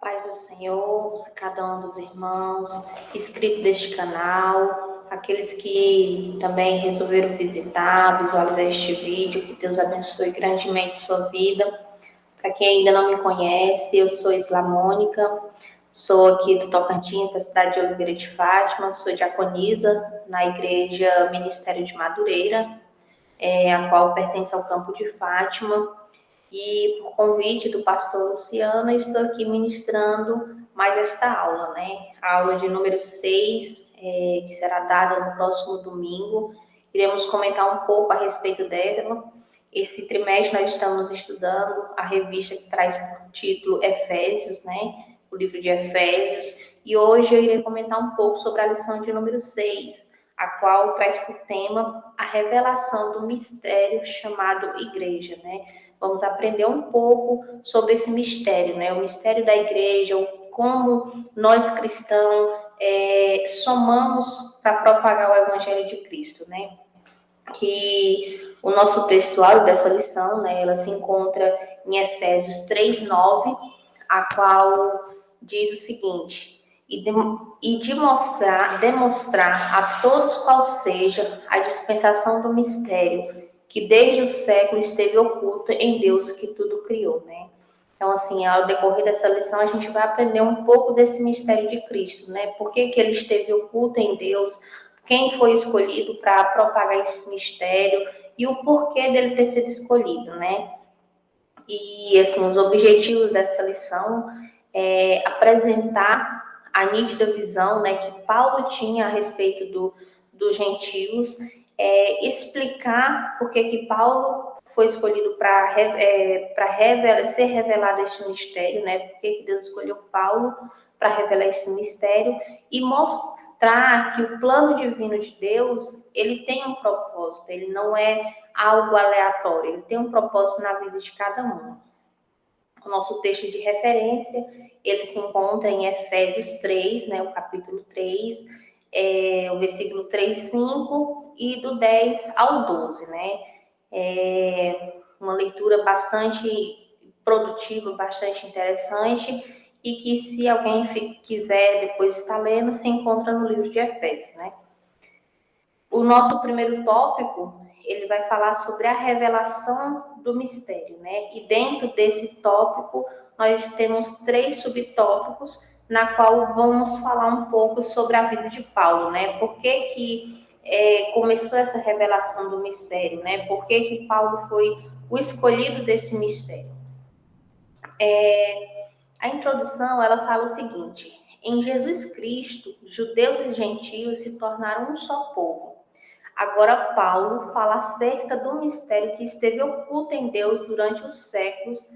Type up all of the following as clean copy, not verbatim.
Paz do Senhor, a cada um dos irmãos, inscritos deste canal, aqueles que também resolveram visualizar este vídeo, que Deus abençoe grandemente sua vida. Para quem ainda não me conhece, eu sou Isla Mônica, sou aqui do Tocantins, da cidade de Oliveira de Fátima, sou diaconisa na Igreja Ministério de Madureira, a qual pertence ao Campo de Fátima. E por convite do pastor Luciano, estou aqui ministrando mais esta aula, né? A aula de número 6, que será dada no próximo domingo. Iremos comentar um pouco a respeito dela. Esse trimestre nós estamos estudando a revista que traz por título Efésios, né? O livro de Efésios. E hoje eu irei comentar um pouco sobre a lição de número 6, a qual traz por tema a revelação do mistério chamado igreja, né? Vamos aprender um pouco sobre esse mistério, né? O mistério da igreja, como nós cristãos somamos para propagar o evangelho de Cristo, né? Que o nosso textual dessa lição, né? Ela se encontra em Efésios 3:9, a qual diz o seguinte: e demonstrar a todos qual seja a dispensação do mistério que desde o século esteve oculto em Deus que tudo criou, né? Então, assim, ao decorrer dessa lição, a gente vai aprender um pouco desse mistério de Cristo, né? Por que ele esteve oculto em Deus, quem foi escolhido para propagar esse mistério e o porquê dele ter sido escolhido, né? E, assim, os objetivos desta lição é apresentar a nítida visão, né, que Paulo tinha a respeito dos gentios, explicar por que Paulo foi escolhido para ser revelado este mistério, né, por que Deus escolheu Paulo para revelar esse mistério e mostrar que o plano divino de Deus, ele tem um propósito, ele não é algo aleatório, ele tem um propósito na vida de cada um. O nosso texto de referência, ele se encontra em Efésios 3, né, o capítulo 3, o versículo 3, 5 e do 10 ao 12, né? Uma leitura bastante produtiva, bastante interessante e que, se alguém quiser depois estar lendo, se encontra no livro de Efésios, né? O nosso primeiro tópico, ele vai falar sobre a revelação do mistério, né? E dentro desse tópico, nós temos 3 subtópicos, na qual vamos falar um pouco sobre a vida de Paulo, né? Por que começou essa revelação do mistério, né? Por que Paulo foi o escolhido desse mistério? A introdução, ela fala o seguinte: em Jesus Cristo, judeus e gentios se tornaram um só povo. Agora Paulo fala acerca do mistério que esteve oculto em Deus durante os séculos,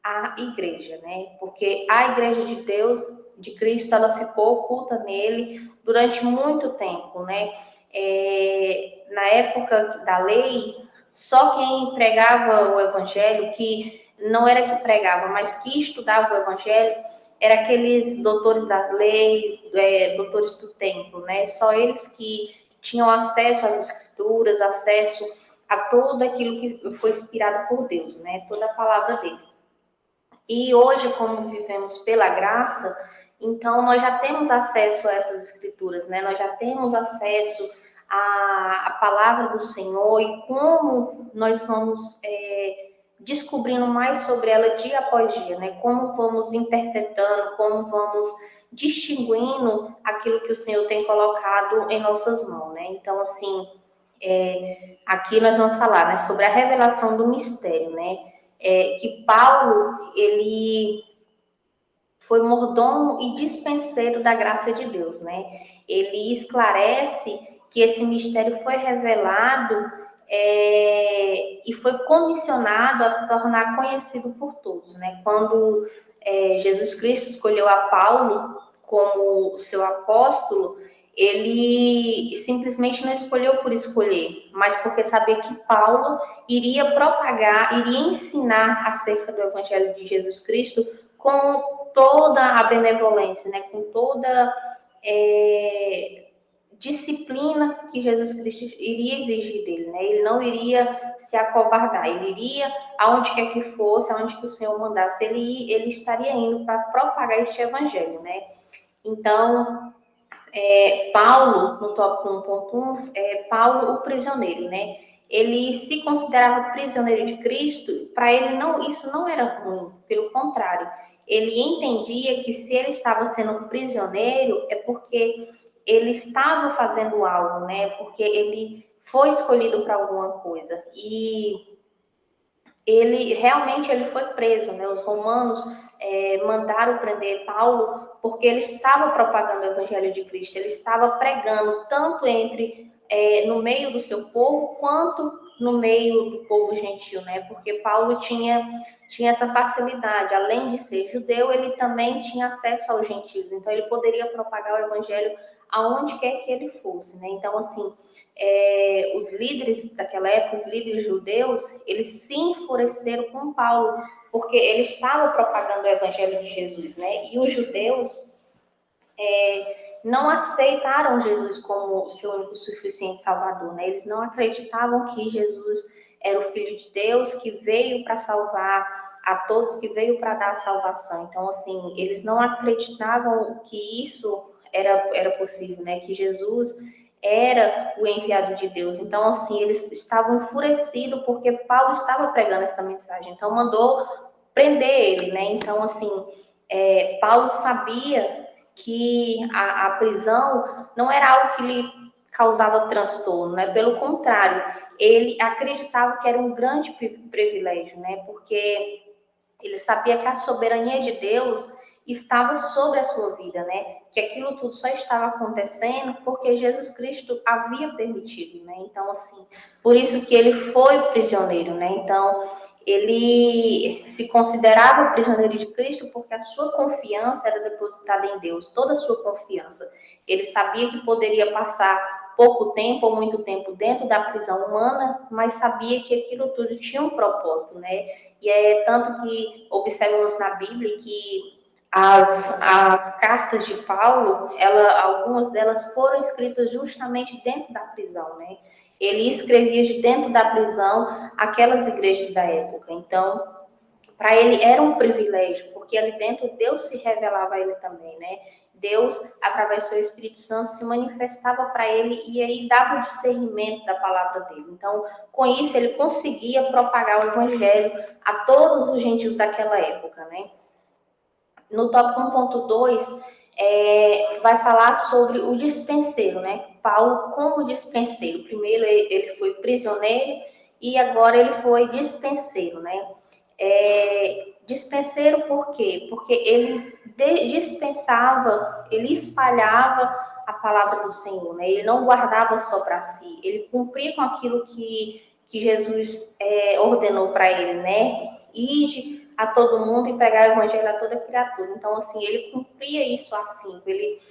a igreja, né? Porque a igreja de Deus, de Cristo, ela ficou oculta nele durante muito tempo, né? Na época da lei, só quem pregava o evangelho, que não era que pregava, mas que estudava o evangelho, era aqueles doutores das leis, doutores do templo, né? Só eles que tinham acesso às escrituras, acesso a tudo aquilo que foi inspirado por Deus, né? Toda a palavra dele. E hoje, como vivemos pela graça, então nós já temos acesso a essas escrituras, né? Nós já temos acesso à palavra do Senhor e como nós vamos descobrindo mais sobre ela dia após dia, né? Como vamos interpretando, como vamos distinguindo aquilo que o Senhor tem colocado em nossas mãos, né? Então, assim, aqui nós vamos falar, né, sobre a revelação do mistério, né? Que Paulo, ele foi mordomo e dispenseiro da graça de Deus, né? Ele esclarece que esse mistério foi revelado e foi comissionado a tornar conhecido por todos, né? Quando Jesus Cristo escolheu a Paulo como seu apóstolo, ele simplesmente não escolheu por escolher, mas porque sabia que Paulo iria propagar, iria ensinar acerca do Evangelho de Jesus Cristo com toda a benevolência, né? Com toda disciplina que Jesus Cristo iria exigir dele, né? Ele não iria se acovardar, ele iria aonde quer que fosse, aonde que o Senhor mandasse, ele estaria indo para propagar este evangelho, né? Então, Paulo, no tópico 1.1, Paulo o prisioneiro, né? Ele se considerava prisioneiro de Cristo, para ele não, isso não era ruim, pelo contrário, ele entendia que se ele estava sendo prisioneiro é porque ele estava fazendo algo, né? Porque ele foi escolhido para alguma coisa. E ele foi preso, né? Os romanos mandaram prender Paulo porque ele estava propagando o evangelho de Cristo, ele estava pregando tanto no meio do seu povo quanto no meio do povo gentil, né? Porque Paulo tinha essa facilidade, além de ser judeu, ele também tinha acesso aos gentios, então ele poderia propagar o evangelho aonde quer que ele fosse, né? Então, assim, os líderes daquela época, os líderes judeus, eles se enfureceram com Paulo, porque ele estava propagando o evangelho de Jesus, né? E os judeus não aceitaram Jesus como o seu único suficiente salvador, né? Eles não acreditavam que Jesus era o Filho de Deus, que veio para salvar a todos, que veio para dar a salvação. Então, assim, eles não acreditavam que isso era possível, né? Que Jesus era o enviado de Deus. Então, assim, eles estavam enfurecidos porque Paulo estava pregando essa mensagem. Então, mandou prender ele, né? Então, assim, Paulo sabia que a prisão não era algo que lhe causava transtorno, né? Pelo contrário, ele acreditava que era um grande privilégio, né? Porque ele sabia que a soberania de Deus estava sobre a sua vida, né? Que aquilo tudo só estava acontecendo porque Jesus Cristo havia permitido, né? Então, assim, por isso que ele foi prisioneiro, né? Então, ele se considerava prisioneiro de Cristo porque a sua confiança era depositada em Deus, toda a sua confiança. Ele sabia que poderia passar pouco tempo ou muito tempo dentro da prisão humana, mas sabia que aquilo tudo tinha um propósito, né? E é tanto que observamos na Bíblia que as cartas de Paulo, algumas delas foram escritas justamente dentro da prisão, né? Ele escrevia de dentro da prisão aquelas igrejas da época. Então, para ele era um privilégio, porque ali dentro Deus se revelava a ele também, né? Deus, através do seu Espírito Santo, se manifestava para ele e aí dava o discernimento da palavra dele. Então, com isso, ele conseguia propagar o evangelho a todos os gentios daquela época, né? No tópico 1.2, vai falar sobre o dispenseiro, né? Paulo como dispenseiro. Primeiro ele foi prisioneiro e agora ele foi dispenseiro, né? Dispenseiro por quê? Porque ele dispensava, ele espalhava a palavra do Senhor, né? Ele não guardava só para si, ele cumpria com aquilo que Jesus ordenou para ele, né? Ide a todo mundo e pregar o evangelho a toda criatura. Então, assim, ele cumpria isso a fim. Ele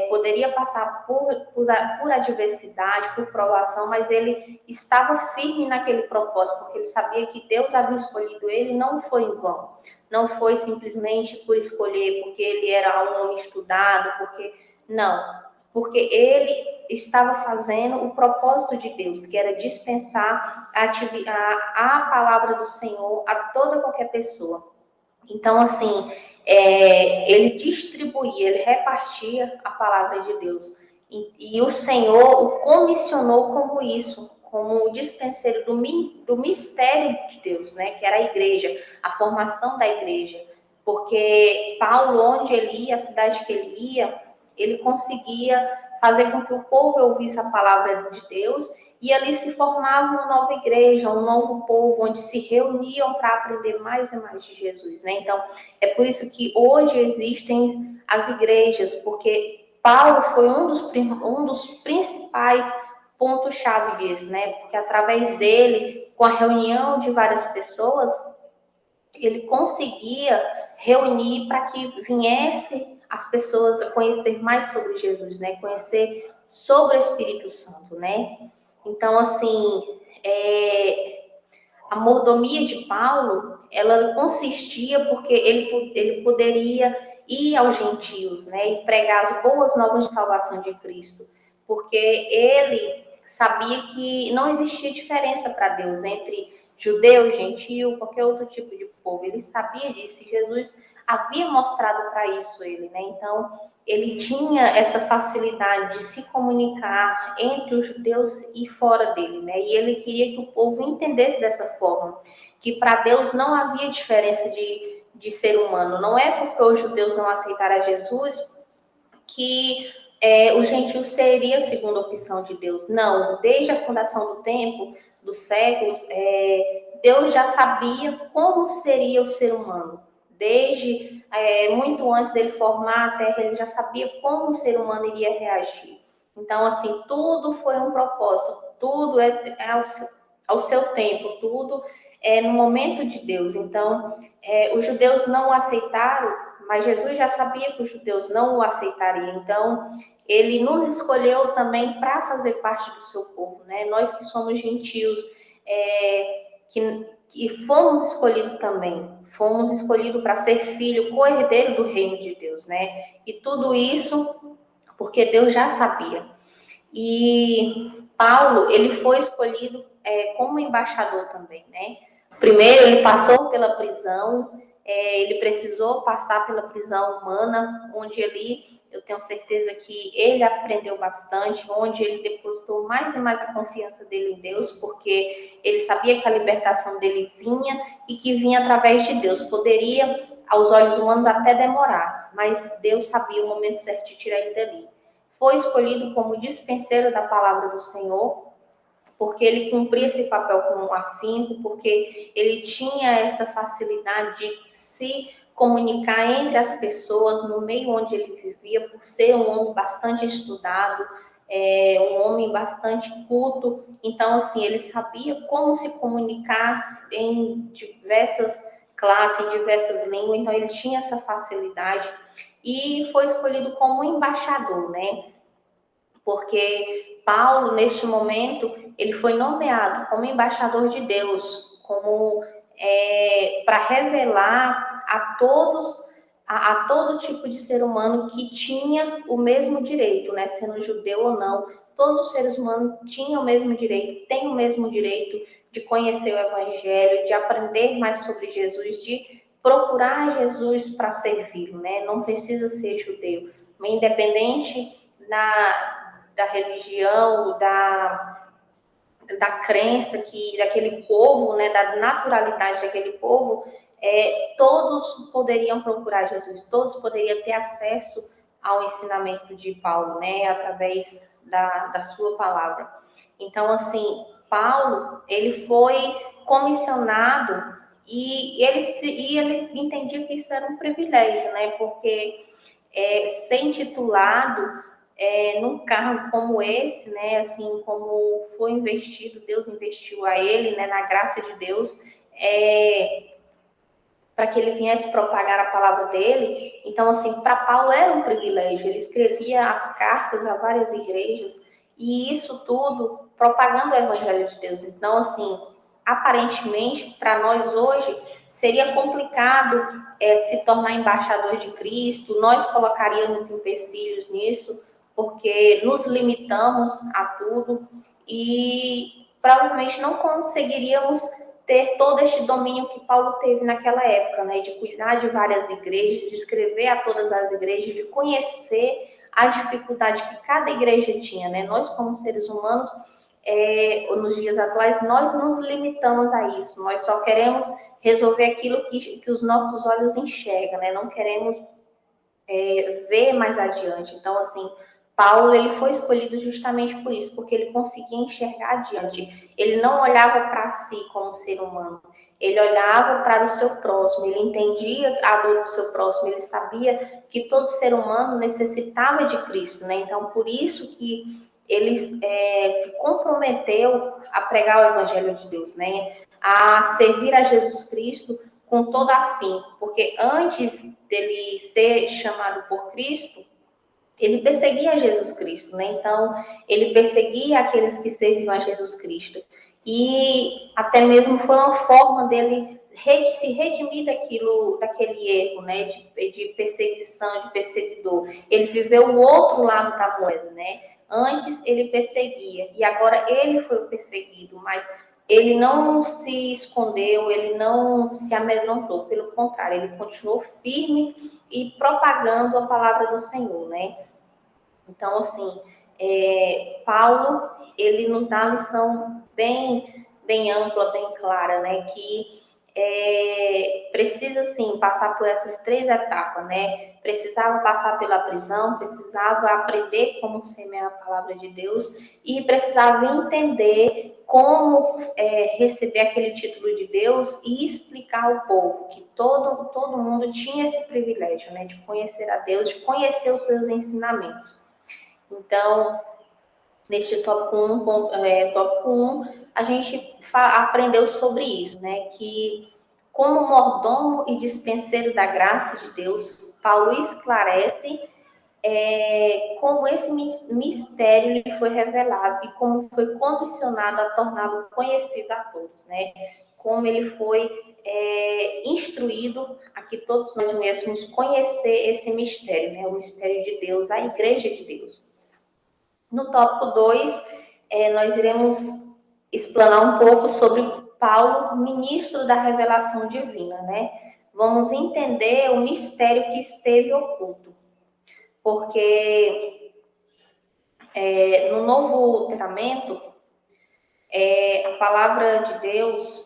poderia passar por adversidade, por provação, mas ele estava firme naquele propósito, porque ele sabia que Deus havia escolhido ele, não foi em vão. Não foi simplesmente por escolher, porque ele era um homem estudado, porque ele estava fazendo o propósito de Deus, que era dispensar a palavra do Senhor a toda qualquer pessoa. Então, assim, ele distribuía, ele repartia a palavra de Deus. E o Senhor o comissionou como isso, como o dispenseiro do mistério de Deus, né? Que era a igreja, a formação da igreja. Porque Paulo, onde ele ia, a cidade que ele ia, ele conseguia fazer com que o povo ouvisse a palavra de Deus e ali se formava uma nova igreja, um novo povo, onde se reuniam para aprender mais e mais de Jesus, né? Então, é por isso que hoje existem as igrejas, porque Paulo foi um dos principais pontos-chave disso, né? Porque através dele, com a reunião de várias pessoas, ele conseguia reunir para que viesse as pessoas a conhecer mais sobre Jesus, né? Conhecer sobre o Espírito Santo, né? Então, assim, a mordomia de Paulo, ela consistia porque ele poderia ir aos gentios, né? E pregar as boas novas de salvação de Cristo. porque ele sabia que não existia diferença para Deus entre judeu, gentil, qualquer outro tipo de povo. Ele sabia disso e Jesus havia mostrado para isso ele, né? Então, ele tinha essa facilidade de se comunicar entre os judeus e fora dele, né? E ele queria que o povo entendesse dessa forma, que para Deus não havia diferença de ser humano. Não é porque os judeus não aceitaram Jesus que o gentil seria a segunda opção de Deus. Não, desde a fundação do tempo, dos séculos, Deus já sabia como seria o ser humano. Desde muito antes dele formar a Terra, ele já sabia como o ser humano iria reagir. Então, assim, tudo foi um propósito, tudo é ao seu tempo, tudo é no momento de Deus. Então, os judeus não o aceitaram, mas Jesus já sabia que os judeus não o aceitariam. Então, ele nos escolheu também para fazer parte do seu povo, né? Nós que somos gentios, que fomos escolhidos também, fomos escolhidos para ser filho, co-herdeiro do reino de Deus, né? E tudo isso porque Deus já sabia. E Paulo, ele foi escolhido como embaixador também, né? Primeiro, ele passou pela prisão, ele precisou passar pela prisão humana, onde eu tenho certeza que ele aprendeu bastante, onde ele depositou mais e mais a confiança dele em Deus, porque ele sabia que a libertação dele vinha e que vinha através de Deus. Poderia, aos olhos humanos, até demorar, mas Deus sabia o momento certo de tirar ele dali. Foi escolhido como dispenseiro da palavra do Senhor, porque ele cumpria esse papel com afinco, porque ele tinha essa facilidade de se comunicar entre as pessoas no meio onde ele vivia, por ser um homem bastante estudado, um homem bastante culto. Então, assim, ele sabia como se comunicar em diversas classes, em diversas línguas, então ele tinha essa facilidade e foi escolhido como embaixador, né? Porque Paulo, neste momento, ele foi nomeado como embaixador de Deus, como para revelar a todos, a todo tipo de ser humano que tinha o mesmo direito, né? Sendo judeu ou não, todos os seres humanos tinham o mesmo direito, têm o mesmo direito de conhecer o Evangelho, de aprender mais sobre Jesus, de procurar Jesus para servi-lo, né? Não precisa ser judeu, independente da religião, da crença daquele povo, né, da naturalidade daquele povo, todos poderiam procurar Jesus, todos poderiam ter acesso ao ensinamento de Paulo, né, através da sua palavra. Então, assim, Paulo, ele foi comissionado e ele entendia que isso era um privilégio, né, porque ser intitulado num cargo como esse, né, assim como foi investido, Deus investiu a ele, né, na graça de Deus, para que ele viesse propagar a palavra dele. Então, assim, para Paulo era um privilégio, ele escrevia as cartas a várias igrejas, e isso tudo propagando o evangelho de Deus. Então, assim, aparentemente, para nós hoje, seria complicado se tornar embaixador de Cristo, nós colocaríamos empecilhos nisso, porque nos limitamos a tudo e provavelmente não conseguiríamos ter todo este domínio que Paulo teve naquela época, né, de cuidar de várias igrejas, de escrever a todas as igrejas, de conhecer a dificuldade que cada igreja tinha, né? Nós, como seres humanos, nos dias atuais, nós nos limitamos a isso, nós só queremos resolver aquilo que os nossos olhos enxergam, né? Não queremos ver mais adiante. Então, assim, Paulo, ele foi escolhido justamente por isso, porque ele conseguia enxergar adiante. Ele não olhava para si como ser humano, ele olhava para o seu próximo, ele entendia a dor do seu próximo, ele sabia que todo ser humano necessitava de Cristo, né? Então, por isso que ele se comprometeu a pregar o Evangelho de Deus, né? A servir a Jesus Cristo com toda a fim, porque antes dele ser chamado por Cristo, ele perseguia Jesus Cristo, né? Então, ele perseguia aqueles que serviam a Jesus Cristo. E até mesmo foi uma forma dele se redimir daquele erro, né? De perseguição, de perseguidor. Ele viveu o outro lado da moeda, né? Antes ele perseguia, e agora ele foi o perseguido, mas ele não se escondeu, ele não se amedrontou, pelo contrário, ele continuou firme e propagando a palavra do Senhor, né? Então, assim, Paulo, ele nos dá uma lição bem ampla, bem clara, né? Que precisa, sim, passar por essas 3 etapas, né? Precisava passar pela prisão, precisava aprender como semear a palavra de Deus e precisava entender como receber aquele título de Deus e explicar ao povo que todo mundo tinha esse privilégio, né? De conhecer a Deus, de conhecer os seus ensinamentos. Então, neste tópico 1, a gente aprendeu sobre isso, né? Que como mordomo e dispenseiro da graça de Deus, Paulo esclarece como esse mistério lhe foi revelado e como foi condicionado a torná-lo conhecido a todos, né? Como ele foi instruído a que todos nós pudéssemos conhecer esse mistério, né? O mistério de Deus, a Igreja de Deus. No tópico 2, nós iremos explanar um pouco sobre Paulo, ministro da revelação divina, né? Vamos entender o mistério que esteve oculto, porque no Novo Testamento, a palavra de Deus,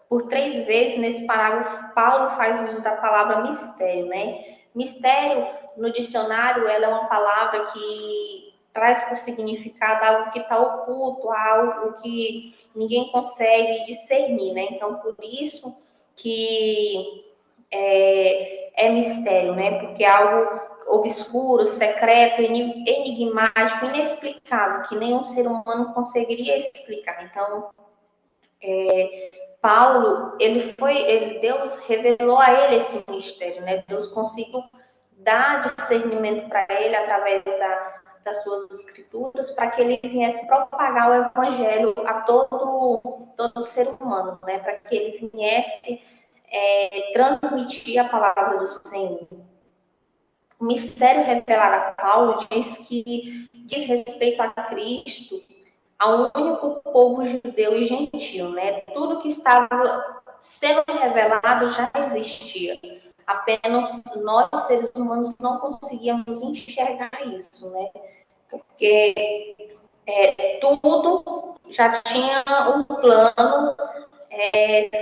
por 3 vezes nesse parágrafo, Paulo faz uso da palavra mistério, né? Mistério, no dicionário, ela é uma palavra que traz por significado algo que está oculto, algo que ninguém consegue discernir, né? Então, por isso que é mistério, né? Porque é algo obscuro, secreto, enigmático, inexplicável, que nenhum ser humano conseguiria explicar. Então, Paulo, Deus revelou a ele esse mistério, né? Deus conseguiu dar discernimento para ele através das suas escrituras, para que ele viesse propagar o evangelho a todo ser humano, né? Para que ele viesse transmitir a palavra do Senhor. O mistério revelado a Paulo diz respeito a Cristo, ao único povo judeu e gentil, né? Tudo que estava sendo revelado já existia. Apenas nós, seres humanos, não conseguíamos enxergar isso, né? Porque tudo já tinha um plano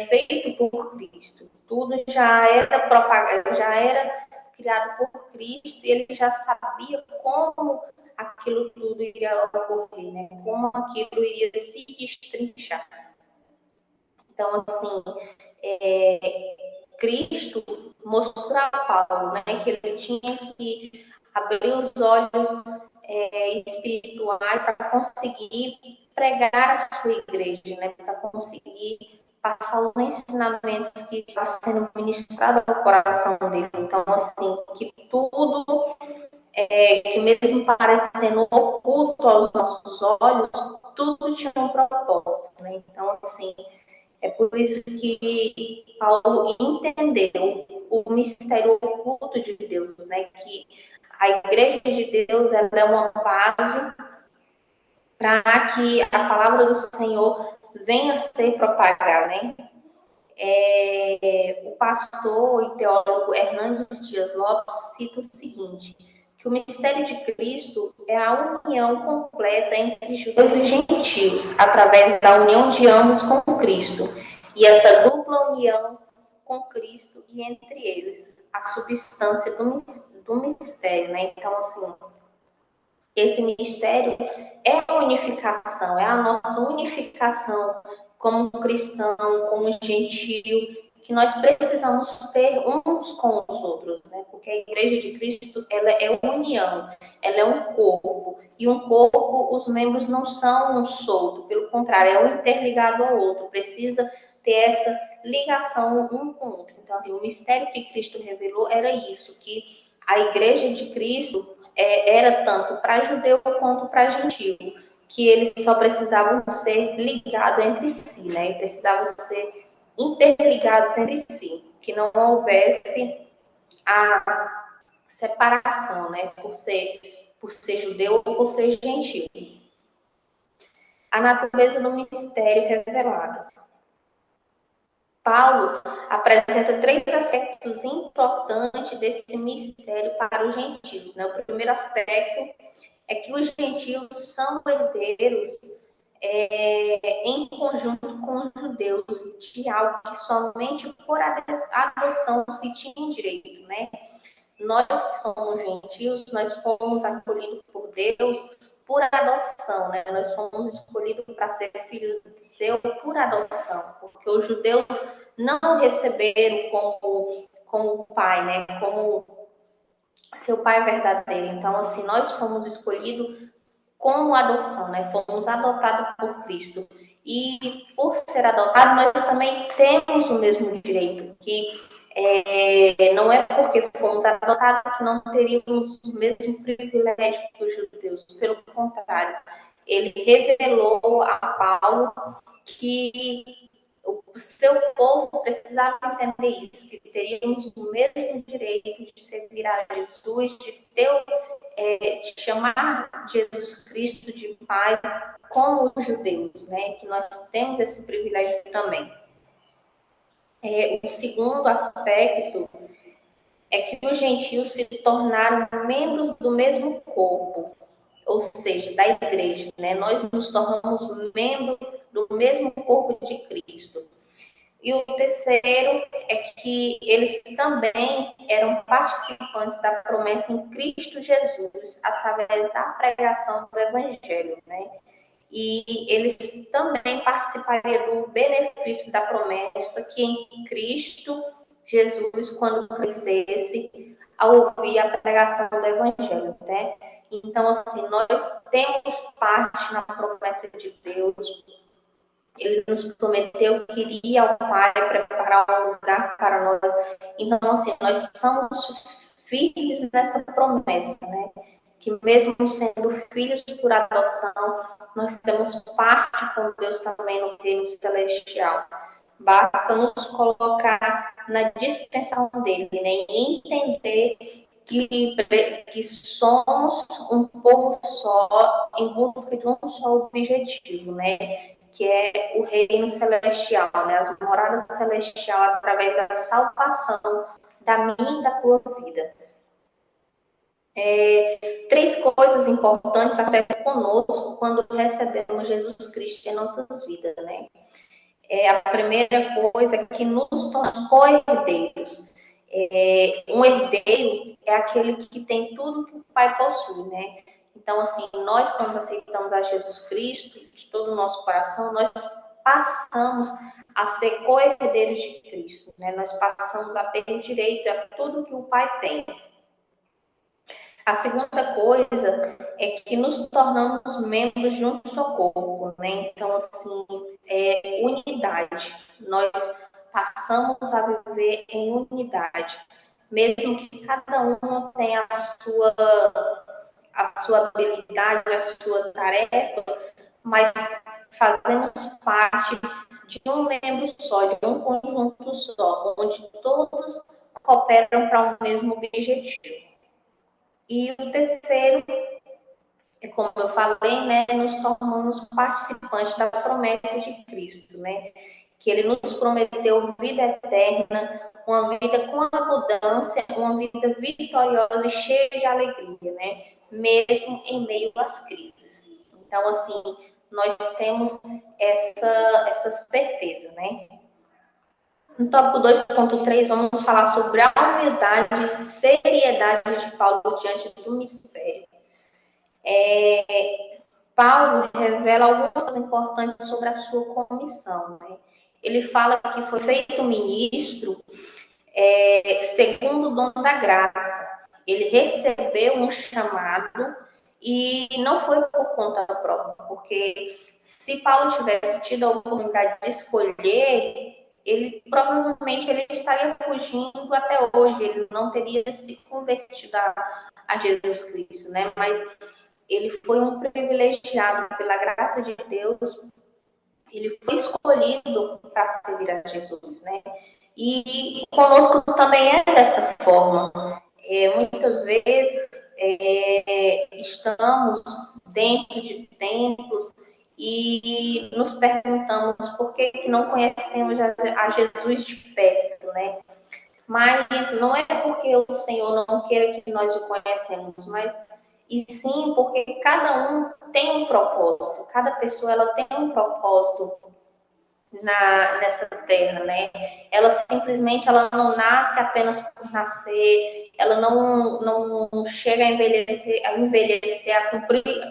feito por Cristo. Tudo já era propagado, já era criado por Cristo e ele já sabia como aquilo tudo iria ocorrer, né? Como aquilo iria se destrinchar. Então, assim, Cristo mostrou a Paulo, né, que ele tinha que abrir os olhos espirituais para conseguir pregar a sua igreja, né, para conseguir passar os ensinamentos que estão sendo ministrados ao coração dele. Então, assim, que tudo que mesmo parecendo oculto aos nossos olhos, tudo tinha um propósito, né? Então, assim, é por isso que Paulo entendeu o mistério oculto de Deus, né? Que a igreja de Deus ela é uma base para que a palavra do Senhor venha a ser propagada, né? O pastor e teólogo Hernandes Dias Lopes cita o seguinte, que o mistério de Cristo é a união completa entre judeus e gentios, através da união de ambos com Cristo. E essa dupla união com Cristo e entre eles, a substância do mistério, né? Então, assim, esse mistério é a unificação, é a nossa unificação como cristão, como gentil, que nós precisamos ter uns com os outros, né? Porque a Igreja de Cristo, ela é união, ela é um corpo, e um corpo, os membros não são um solto, pelo contrário, é um interligado ao outro, precisa ter essa ligação um com o outro. Então, assim, o mistério que Cristo revelou era isso, que a Igreja de Cristo era tanto para judeu quanto para gentil, que eles só precisavam ser ligados entre si, né? E precisavam ser interligados entre si, que não houvesse a separação, né? por ser judeu ou por ser gentil. A natureza do ministério revelado. Paulo apresenta três aspectos importantes desse mistério para os gentios, né? O primeiro aspecto é que os gentios são herdeiros em conjunto com os judeus de algo que somente por adoção se tinha direito, né? Nós que somos gentios, nós fomos acolhidos por Deus por adoção, né? Nós fomos escolhidos para ser filhos seu por adoção, porque os judeus não receberam como pai, né? Como seu pai verdadeiro. Então, assim, nós fomos escolhidos como adoção, né? Fomos adotados por Cristo. E por ser adotados, nós também temos o mesmo direito, que não é porque fomos adotados que não teríamos o mesmo privilégio que os judeus. Pelo contrário, ele revelou a Paulo que o seu povo precisava entender isso, que teríamos o mesmo direito de servir a Jesus, de chamar Jesus Cristo de Pai, como os judeus, né? Que nós temos esse privilégio também. O segundo aspecto é que os gentios se tornaram membros do mesmo corpo, ou seja, da igreja, né? Nós nos tornamos membros do mesmo corpo de Cristo. E o terceiro é que eles também eram participantes da promessa em Cristo Jesus, através da pregação do Evangelho, né? E eles também participariam do benefício da promessa que em Cristo Jesus, quando crescesse, a ouvir a pregação do Evangelho, né? Então, assim, nós temos parte na promessa de Deus. Ele nos prometeu que iria ao Pai preparar um lugar para nós. Então, assim, nós estamos firmes nessa promessa, né? Que mesmo sendo filhos por adoção, nós temos parte com Deus também no reino celestial. Basta nos colocar na dispensação dele, né? E entender que somos um povo só em busca de um só objetivo, né? Que é o reino celestial, né? As moradas celestiais através da salvação da minha e da tua vida. Três coisas importantes acontecem conosco quando recebemos Jesus Cristo em nossas vidas, né? A primeira coisa é que nos torna co-herdeiros. Um herdeiro é aquele que tem tudo que o pai possui, né? Então, assim, nós, quando aceitamos a Jesus Cristo, de todo o nosso coração, nós passamos a ser co-herdeiros de Cristo, né? Nós passamos a ter direito a tudo que o pai tem. A segunda coisa é que nos tornamos membros de um só corpo, né? Então, assim, unidade. Nós passamos a viver em unidade. Mesmo que cada um tenha a sua habilidade, a sua tarefa, mas fazemos parte de um membro só, de um conjunto só, onde todos cooperam para um mesmo objetivo. E o terceiro, como eu falei, né, nos tornamos participantes da promessa de Cristo, né? Que ele nos prometeu vida eterna, uma vida com abundância, uma vida vitoriosa e cheia de alegria, né? Mesmo em meio às crises. Então, assim, nós temos essa certeza, né? No tópico 2.3, vamos falar sobre a humildade e seriedade de Paulo diante do mistério. Paulo revela algumas coisas importantes sobre a sua comissão, né? Ele fala que foi feito ministro segundo o dom da graça. Ele recebeu um chamado e não foi por conta própria, porque se Paulo tivesse tido a oportunidade de escolher, provavelmente ele estaria fugindo até hoje, ele não teria se convertido a Jesus Cristo, né? Mas ele foi um privilegiado pela graça de Deus, ele foi escolhido para servir a Jesus, né? E conosco também é dessa forma. Muitas vezes estamos dentro de templos e nos perguntamos por que não conhecemos a Jesus de perto, né? Mas não é porque o Senhor não queira que nós o conhecemos, mas e sim porque cada um tem um propósito, cada pessoa ela tem um propósito nessa terra, né? Ela simplesmente ela não nasce apenas por nascer, ela não chega a envelhecer, a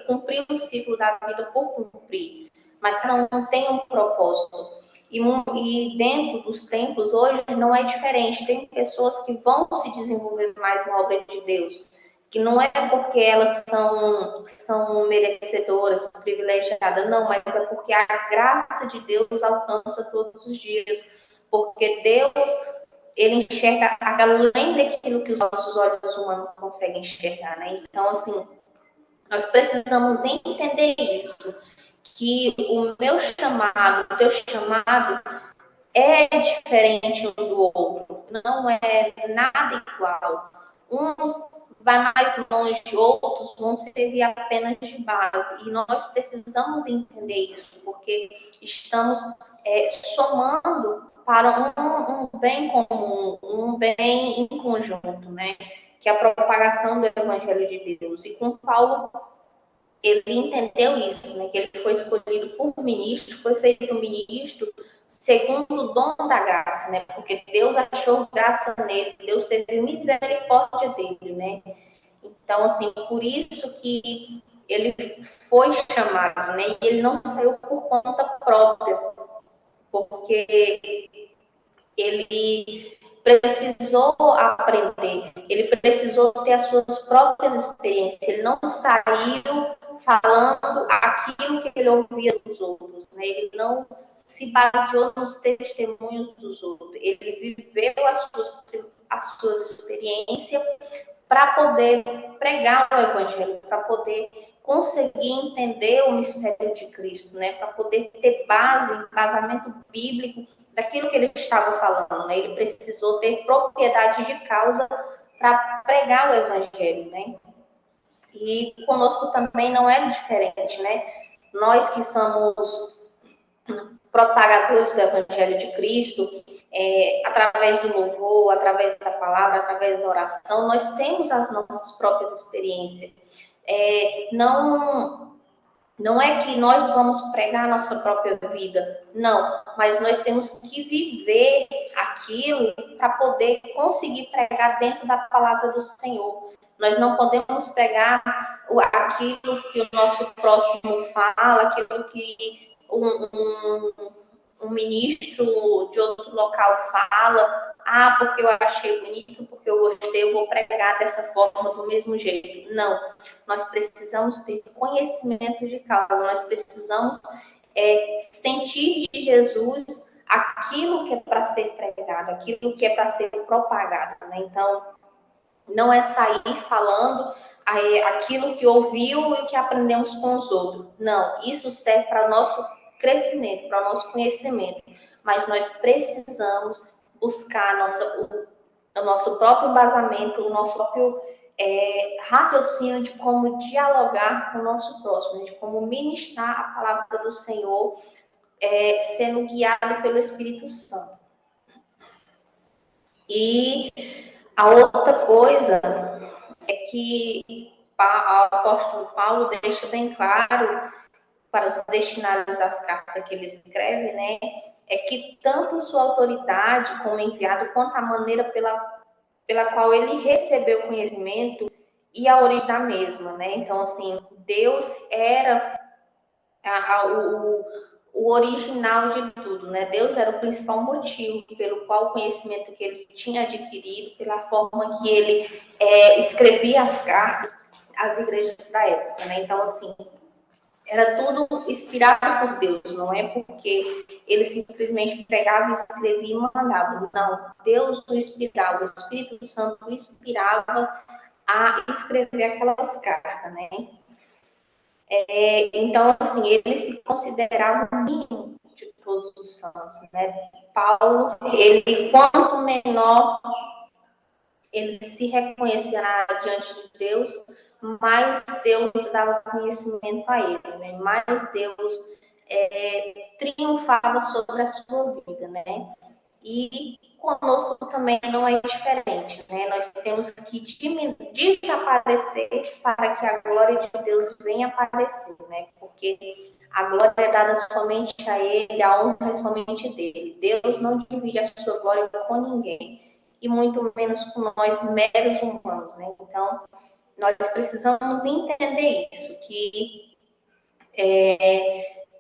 cumprir o ciclo da vida por cumprir, mas não tem um propósito. E dentro dos templos hoje não é diferente. Tem pessoas que vão se desenvolver mais na obra de Deus, que não é porque elas são merecedoras, privilegiadas, não, mas é porque a graça de Deus alcança todos os dias, porque Deus, ele enxerga além daquilo que os nossos olhos humanos conseguem enxergar, né? Então, assim, nós precisamos entender isso, que o meu chamado, o teu chamado é diferente um do outro, não é nada igual. Uns vai mais longe, outros vão servir apenas de base. E nós precisamos entender isso, porque estamos somando para um bem comum, um bem em conjunto, né? Que é a propagação do Evangelho de Deus. E com Paulo, ele entendeu isso, né? Que ele foi escolhido por ministro, foi feito ministro segundo o dom da graça, né? Porque Deus achou graça nele, Deus teve misericórdia dele, né? Então, assim, por isso que ele foi chamado, né? E ele não saiu por conta própria, porque ele precisou aprender, ele precisou ter as suas próprias experiências, ele não saiu falando aquilo que ele ouvia dos outros, né? Ele não se baseou nos testemunhos dos outros, ele viveu as suas experiências para poder pregar o evangelho, para poder conseguir entender o mistério de Cristo, né? Para poder ter embasamento bíblico daquilo que ele estava falando, né? Ele precisou ter propriedade de causa para pregar o evangelho, né? E conosco também não é diferente, né? Nós que somos propagadores do Evangelho de Cristo, através do louvor, através da palavra, através da oração, nós temos as nossas próprias experiências. Não é que nós vamos pregar a nossa própria vida, não, mas nós temos que viver aquilo para poder conseguir pregar dentro da palavra do Senhor. Nós não podemos pregar aquilo que o nosso próximo fala, aquilo que um ministro de outro local fala, porque eu achei bonito, porque eu gostei, eu vou pregar dessa forma, do mesmo jeito. Não, nós precisamos ter conhecimento de causa, nós precisamos sentir de Jesus aquilo que é para ser pregado, aquilo que é para ser propagado, né? Então, não é sair falando aquilo que ouviu e que aprendemos com os outros. Não, isso serve para o nosso crescimento, para o nosso conhecimento. Mas nós precisamos buscar o nosso próprio embasamento, o nosso próprio raciocínio de como dialogar com o nosso próximo, de como ministrar a palavra do Senhor, sendo guiado pelo Espírito Santo. E a outra coisa é que o apóstolo Paulo deixa bem claro para os destinatários das cartas que ele escreve, né, é que tanto sua autoridade como enviado, quanto a maneira pela qual ele recebeu conhecimento e a origem da mesma, né? Então, assim, Deus era o original de tudo, né? Deus era o principal motivo pelo qual o conhecimento que ele tinha adquirido, pela forma que ele escrevia as cartas às igrejas da época, né? Então, assim, era tudo inspirado por Deus, não é porque ele simplesmente pregava, escrevia e mandava. Não, Deus o inspirava, o Espírito Santo o inspirava a escrever aquelas cartas, né? Então, assim, ele se considerava o mínimo de todos os santos, né? Paulo, ele, quanto menor ele se reconhecia diante de Deus, mais Deus dava conhecimento a ele, né? Mais Deus triunfava sobre a sua vida, né? E conosco também não é diferente, né? Nós temos que desaparecer para que a glória de Deus venha aparecer, né? Porque a glória é dada somente a Ele, a honra é somente dele. Deus não divide a sua glória com ninguém, e muito menos com nós, meros humanos, né? Então, nós precisamos entender isso, que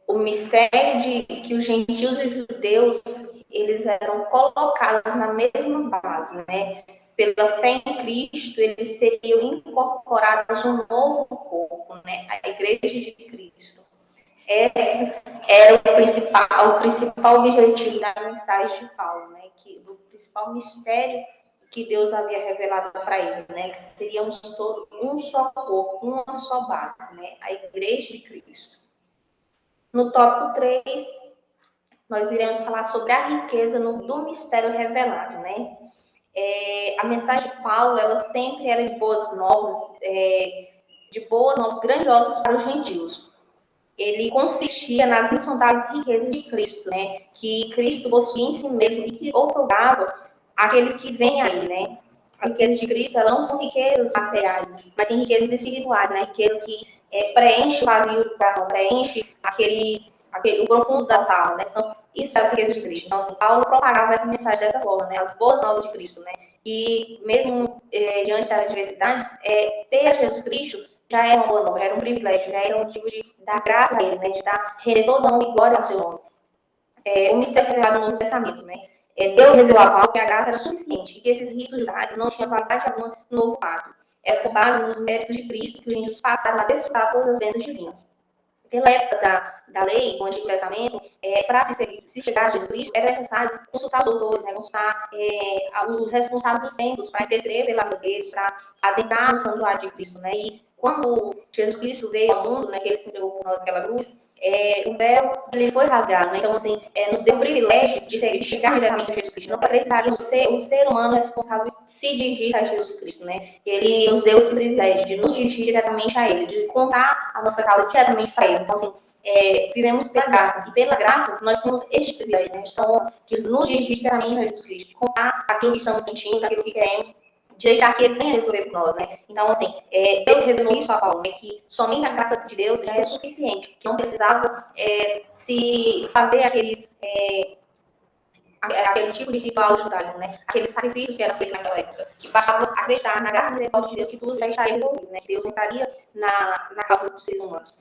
o mistério de que os gentios e os judeus eles eram colocados na mesma base, né? Pela fé em Cristo, eles seriam incorporados um novo corpo, né? A Igreja de Cristo. Esse era o principal objetivo da mensagem de Paulo, né? Que o principal mistério que Deus havia revelado para ele, né? Que seríamos todos um só corpo, uma só base, né? A Igreja de Cristo. No tópico 3, nós iremos falar sobre a riqueza do mistério revelado, né? A mensagem de Paulo, ela sempre era de boas novas, grandiosas para os gentios. Ele consistia nas insondáveis riquezas de Cristo, né? Que Cristo possuía em si mesmo e que outorgava àqueles que vêm aí, né? As riquezas de Cristo, elas não são riquezas materiais, mas sim riquezas espirituais, né? Riquezas que preenchem o vazio do coração, preenchem o profundo da alma, né? Isso é as riquezas de Cristo. Então, assim, Paulo propagava essa mensagem dessa forma, né? As boas novas de Cristo, né? E mesmo diante das adversidades, ter a Jesus Cristo já era uma boa nova, já era um privilégio, já era um motivo de dar graça a ele, né? De dar render toda honra e glória ao seu nome. O mistério revelado no Novo Testamento, né? Deus revelou a Paulo que a graça era suficiente e que esses ritos judaicos não tinham validade alguma no Novo Pacto. Era com base nos méritos de Cristo que os gentios passaram a desfrutar todas as bênçãos divinas. Pela época da lei, do Antigo Testamento, para se chegar a Jesus Cristo, era necessário consultar os doutores, né, consultar os responsáveis dos templos, para interceder pela vida deles, para adentrar no santuário de Cristo. Né? E quando Jesus Cristo veio ao mundo, né, que ele se entregou por nós naquela cruz, o véu ele foi rasgado. Né? Então, assim, nos deu o privilégio de chegar diretamente a Jesus Cristo. Não precisaria um ser humano responsável se dirigir a Jesus Cristo. Né? Ele nos deu esse privilégio de nos dirigir diretamente a Ele, de contar a nossa causa diretamente para Ele. Então, assim, vivemos pela graça. E pela graça, nós temos este privilégio, né? Então, de nos dirigir diretamente a Jesus Cristo, de contar aquilo que estamos sentindo, aquilo que queremos, de deixar que Ele venha resolver por nós, né? Então, assim, Deus revelou isso a Paulo, né? Que somente a graça de Deus já é suficiente, que não precisava se fazer aquele tipo de ritual judaico, né? Aqueles sacrifícios que eram feitos naquela época, que bastava acreditar na graça e misericórdia de Deus, que tudo já estaria resolvido, né? Que Deus entraria na causa dos seres humanos.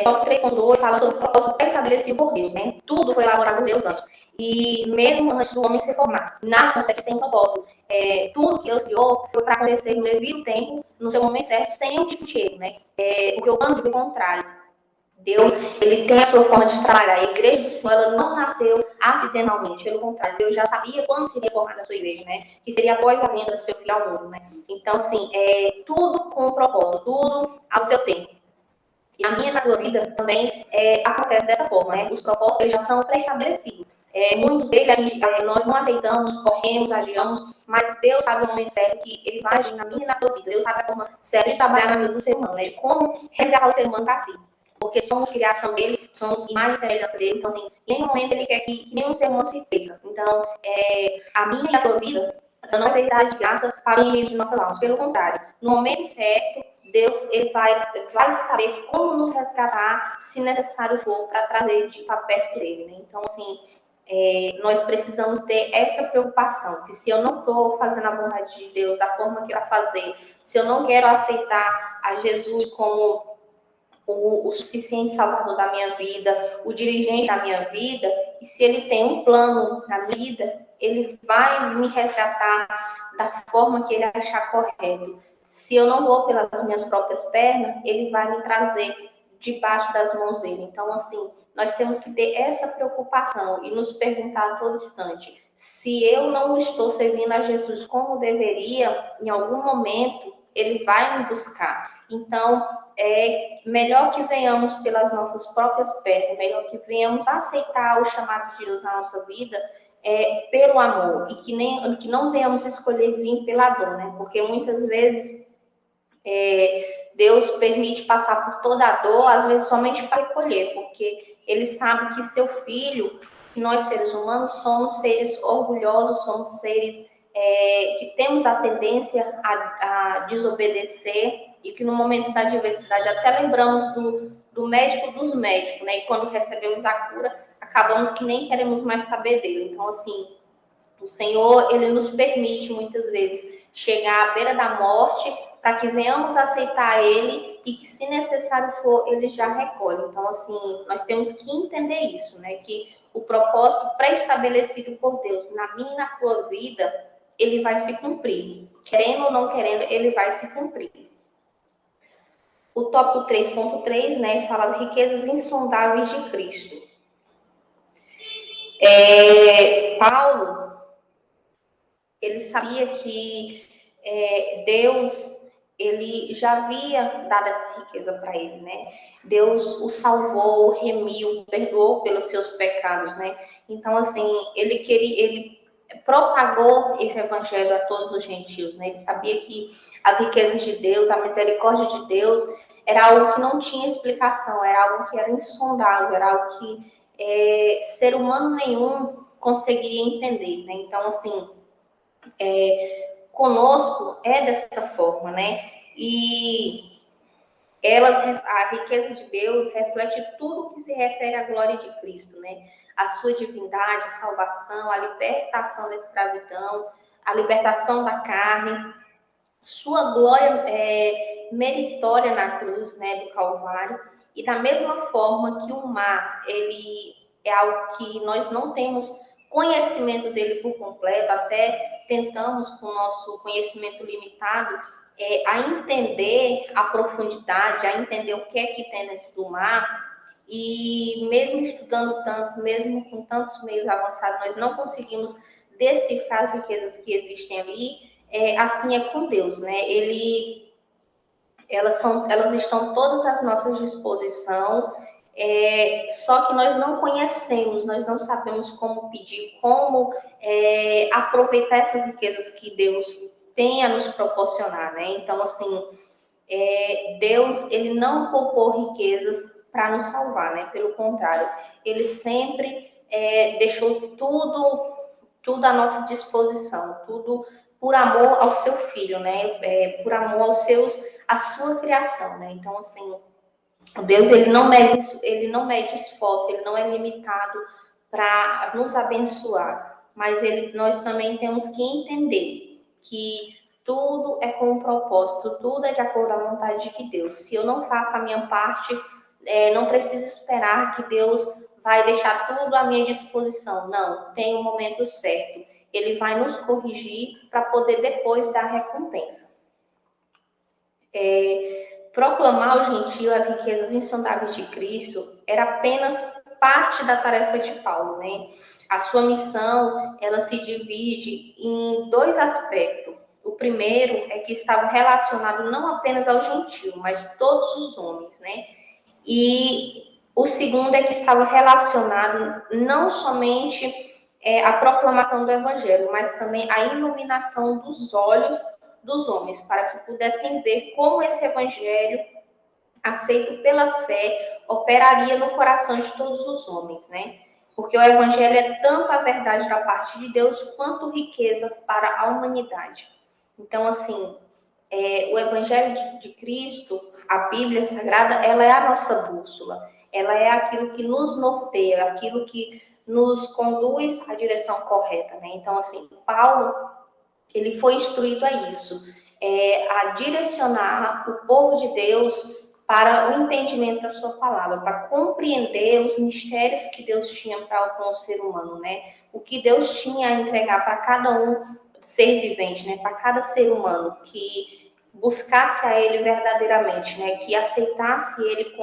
Tópico 3.2 fala sobre o propósito pré-estabelecido por Deus, né? Tudo foi elaborado por Deus antes. E mesmo antes do homem se formar, nada acontece sem propósito. Tudo que Deus criou foi para acontecer no devido tempo, no seu momento certo, sem nenhum tipo de erro, né? Porque o plano do contrário. Deus, ele tem a sua forma de trabalhar. A igreja do Senhor, ela não nasceu acidentalmente. Pelo contrário, Deus já sabia quando seria formada a sua igreja, né? Que seria após a vinda do seu filho ao mundo, né? Então, assim, tudo com um propósito, tudo ao seu tempo. E a minha e na tua vida também acontece dessa forma, né? Os propósitos eles já são pré-estabelecidos. Muitos deles nós não aceitamos, corremos, adiamos, mas Deus sabe o momento certo que Ele vai agir na minha e na tua vida. Deus sabe a forma certa de trabalhar na vida do ser humano, né? De como resgatar o ser humano para si. Porque somos criação dele, somos imagem e semelhança dele. Então, assim, em nenhum momento Ele quer que nenhum ser humano se perca. Então, a minha e a tua vida não é aceitar de graça para o inimigo de nossas almas. Pelo contrário, no momento certo, Deus ele vai saber como nos resgatar, se necessário for, para trazer para perto dele. Né? Então, assim, nós precisamos ter essa preocupação, que se eu não estou fazendo a vontade de Deus da forma que eu fazer, se eu não quero aceitar a Jesus como o suficiente salvador da minha vida, o dirigente da minha vida, e se ele tem um plano na vida, ele vai me resgatar da forma que ele achar correto. Se eu não vou pelas minhas próprias pernas, ele vai me trazer debaixo das mãos dele. Então, assim, nós temos que ter essa preocupação e nos perguntar a todo instante, se eu não estou servindo a Jesus como deveria, em algum momento, ele vai me buscar. Então, é melhor que venhamos pelas nossas próprias pernas, melhor que venhamos aceitar o chamado de Deus na nossa vida, pelo amor, e que não venhamos escolher vir pela dor, né? Porque muitas vezes Deus permite passar por toda a dor, às vezes somente para recolher, porque Ele sabe que seu filho, que nós seres humanos somos seres orgulhosos, somos seres que temos a tendência a desobedecer, e que no momento da adversidade até lembramos do médico dos médicos, né? E quando recebemos a cura, acabamos que nem queremos mais saber dele. Então, assim, o Senhor, Ele nos permite muitas vezes chegar à beira da morte para que venhamos aceitar Ele e que, se necessário for, Ele já recolhe. Então, assim, nós temos que entender isso, né? Que o propósito pré-estabelecido por Deus na minha e na tua vida, ele vai se cumprir. Querendo ou não querendo, ele vai se cumprir. O tópico 3.3, né, fala as riquezas insondáveis de Cristo. Paulo, ele sabia que Deus, ele já havia dado essa riqueza para ele, né? Deus o salvou, o remiu, perdoou pelos seus pecados, né? Então, assim, ele propagou esse evangelho a todos os gentios, né? Ele sabia que as riquezas de Deus, a misericórdia de Deus, era algo que não tinha explicação, era algo que era insondável, era algo que ser humano nenhum conseguiria entender, né? Então, assim, conosco é dessa forma, né? E a riqueza de Deus reflete tudo que se refere à glória de Cristo, né? A sua divindade, a salvação, a libertação da escravidão, a libertação da carne, sua glória meritória na cruz, né, do Calvário. E da mesma forma que o mar, ele é algo que nós não temos conhecimento dele por completo, até tentamos, com o nosso conhecimento limitado, a entender a profundidade, a entender o que é que tem dentro do mar. E mesmo estudando tanto, mesmo com tantos meios avançados, nós não conseguimos decifrar as riquezas que existem ali. Assim é com Deus, né? Elas estão todas à nossa disposição, só que nós não conhecemos, nós não sabemos como pedir, como aproveitar essas riquezas que Deus tem a nos proporcionar, né? Então, assim, Deus, ele não poupou riquezas para nos salvar, né? Pelo contrário, ele sempre deixou tudo à nossa disposição, tudo por amor ao seu filho, né? Por amor à sua criação, né? Então, assim, Deus, ele não mede esforço, ele não é limitado para nos abençoar, mas nós também temos que entender que tudo é com um propósito, tudo é de acordo à vontade de Deus. Se eu não faço a minha parte, não preciso esperar que Deus vai deixar tudo à minha disposição. Não, tem um momento certo. Ele vai nos corrigir para poder depois dar recompensa. Proclamar ao gentio as riquezas insondáveis de Cristo era apenas parte da tarefa de Paulo, né? A sua missão, ela se divide em dois aspectos. O primeiro é que estava relacionado não apenas ao gentio, mas todos os homens, né? E o segundo é que estava relacionado não somente à proclamação do evangelho, mas também à iluminação dos olhos dos homens, para que pudessem ver como esse evangelho, aceito pela fé, operaria no coração de todos os homens, né? Porque o evangelho é tanto a verdade da parte de Deus, quanto riqueza para a humanidade. Então, assim, o evangelho de Cristo, a Bíblia Sagrada, ela é a nossa bússola. Ela é aquilo que nos norteia, aquilo que nos conduz à direção correta, né? Então, assim, Paulo, ele foi instruído a isso, a direcionar o povo de Deus para o entendimento da sua palavra, para compreender os mistérios que Deus tinha para o ser humano, né? O que Deus tinha a entregar para cada um ser vivente, né? Para cada ser humano que buscasse a Ele verdadeiramente, né? Que aceitasse Ele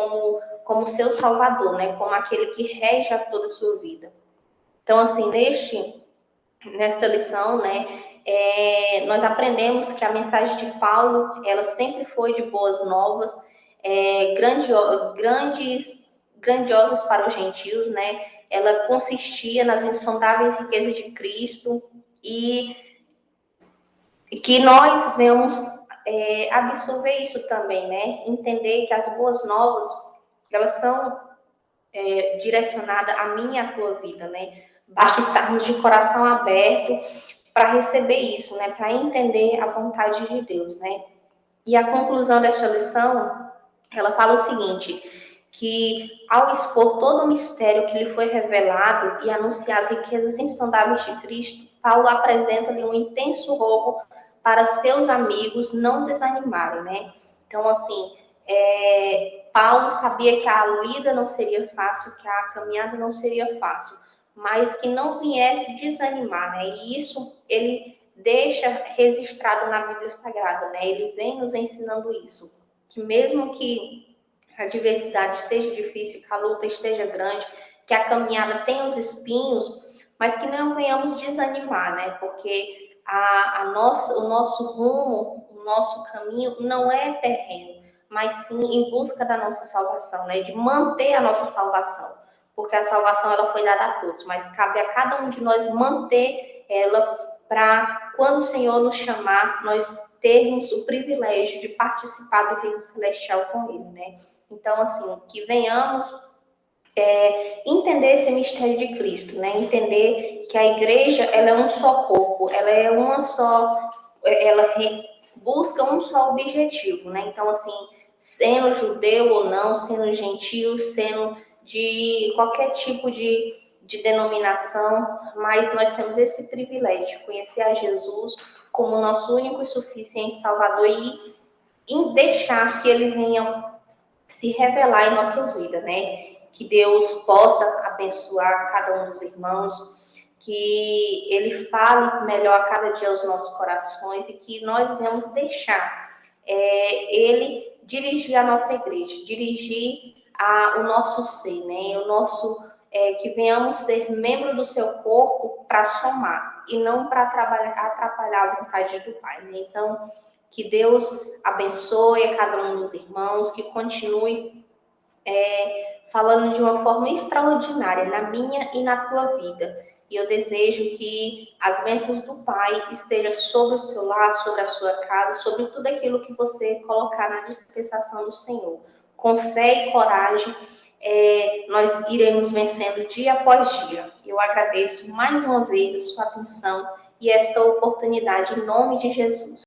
como seu Salvador, né? Como aquele que rege a toda a sua vida. Então, assim, nesta lição, né? Nós aprendemos que a mensagem de Paulo, ela sempre foi de boas novas, grandiosas para os gentios, né? ela consistia nas insondáveis riquezas de Cristo e que nós vamos absorver isso também, né? Entender que as boas novas, elas são direcionadas à minha e à tua vida, né? Basta estarmos de coração aberto para receber isso, né? Para entender a vontade de Deus, né? E a conclusão desta lição, ela fala o seguinte, que ao expor todo o mistério que lhe foi revelado e anunciar as riquezas insondáveis de Cristo, Paulo apresenta-lhe um intenso rogo para seus amigos não desanimarem, né? Então, assim, Paulo sabia que a lida não seria fácil, que a caminhada não seria fácil, mas que não viesse desanimar, né? E isso ele deixa registrado na Bíblia Sagrada, né? Ele vem nos ensinando isso, que mesmo que a diversidade esteja difícil, que a luta esteja grande, que a caminhada tenha os espinhos, mas que não venhamos desanimar, né? Porque o nosso rumo, o nosso caminho não é terreno, mas sim em busca da nossa salvação, né? De manter a nossa salvação, porque a salvação ela foi dada a todos, mas cabe a cada um de nós manter ela para quando o Senhor nos chamar, nós termos o privilégio de participar do reino celestial com Ele, né? Então, assim, que venhamos entender esse mistério de Cristo, né? Entender que a igreja, ela é um só corpo, ela é uma só, ela busca um só objetivo, né? Então, assim, sendo judeu ou não, sendo gentil, sendo de qualquer tipo de denominação, mas nós temos esse privilégio de conhecer a Jesus como nosso único e suficiente Salvador e deixar que Ele venha se revelar em nossas vidas, né? Que Deus possa abençoar cada um dos irmãos, que Ele fale melhor a cada dia aos nossos corações e que nós venhamos deixar Ele dirigir a nossa igreja, dirigir o nosso ser, né? O nosso que venhamos ser membro do seu corpo para somar e não para atrapalhar a vontade do Pai, né? Então, que Deus abençoe a cada um dos irmãos, que continue falando de uma forma extraordinária na minha e na tua vida. E eu desejo que as bênçãos do Pai estejam sobre o seu lar, sobre a sua casa, sobre tudo aquilo que você colocar na dispensação do Senhor. Com fé e coragem, nós iremos vencendo dia após dia. Eu agradeço mais uma vez a sua atenção e esta oportunidade em nome de Jesus.